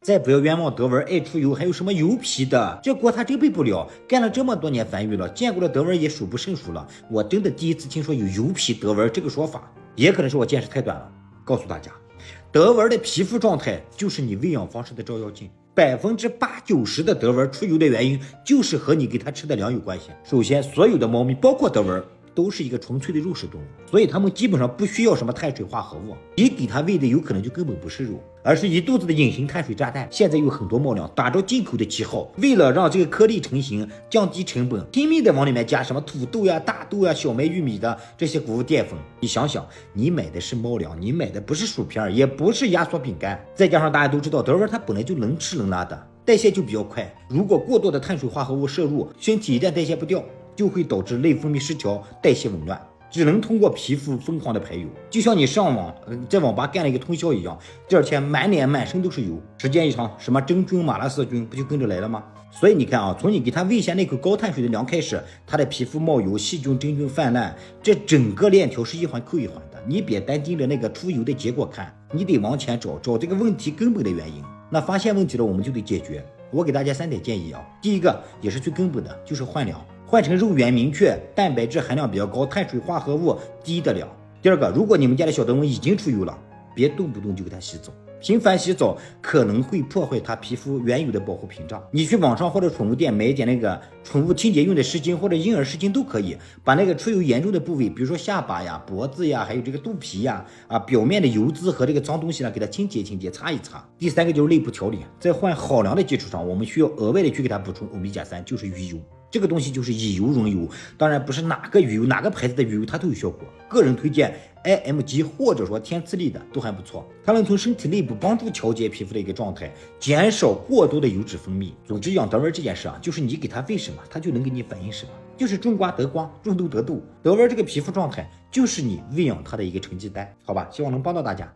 再不要冤枉德文爱出油，还有什么油皮的，这锅他真背不了。干了这么多年翻译了，见过的德文也数不胜数了。我真的第一次听说有油皮德文这个说法，也可能是我见识太短了。告诉大家，德文的皮肤状态就是你喂养方式的照妖镜。80%-90%的德文出油的原因就是和你给它吃的粮有关系。首先，所有的猫咪，包括德文，都是一个纯粹的肉食动物，所以它们基本上不需要什么碳水化合物。你给它喂的有可能就根本不是肉，而是一肚子的隐形碳水炸弹。现在有很多猫粮打着进口的旗号，为了让这个颗粒成型，降低成本，拼命的往里面加什么土豆呀、大豆呀、小麦、玉米的这些谷物淀粉。你想想，你买的是猫粮，你买的不是薯片，也不是压缩饼干。再加上大家都知道，德文它本来就能吃能拉的，代谢就比较快。如果过多的碳水化合物摄入，身体一旦代谢不掉，就会导致内分泌失调、代谢紊乱，只能通过皮肤疯狂的排油，就像你上网在网吧干了一个通宵一样，第二天满脸满身都是油，时间一长，什么真菌、马拉氏菌不就跟着来了吗？所以你看啊，从你给它喂下那口高碳水的粮开始，它的皮肤冒油、细菌、真菌泛滥，这整个链条是一环扣一环的。你别单盯着那个出油的结果看，你得往前找这个问题根本的原因。那发现问题了，我们就得解决。我给大家3点建议啊，第一个也是最根本的，就是换粮。换成肉源明确、蛋白质含量比较高、碳水化合物低的粮。第二个，如果你们家的小德文已经出油了，别动不动就给它洗澡，频繁洗澡可能会破坏它皮肤原有的保护屏障。你去网上或者宠物店买一点那个宠物清洁用的湿巾或者婴儿湿巾都可以，把那个出油严重的部位，比如说下巴呀、脖子呀，还有这个肚皮呀表面的油脂和这个脏东西呢，给它清洁清洁、擦一擦。第三个就是内部调理，在换好粮的基础上，我们需要额外的去给它补充欧米伽3，就是鱼油。这个东西就是以油溶油，当然不是哪个鱼油、哪个牌子的鱼油它都有效果。个人推荐 IMG 或者说天赐力的都还不错，它能从身体内部帮助调节皮肤的一个状态，减少过多的油脂分泌。总之，养德文这件事啊，就是你给它喂什么，它就能给你反映什么，就是种瓜得瓜，种豆得豆。德文这个皮肤状态就是你喂养它的一个成绩单，好吧？希望能帮到大家。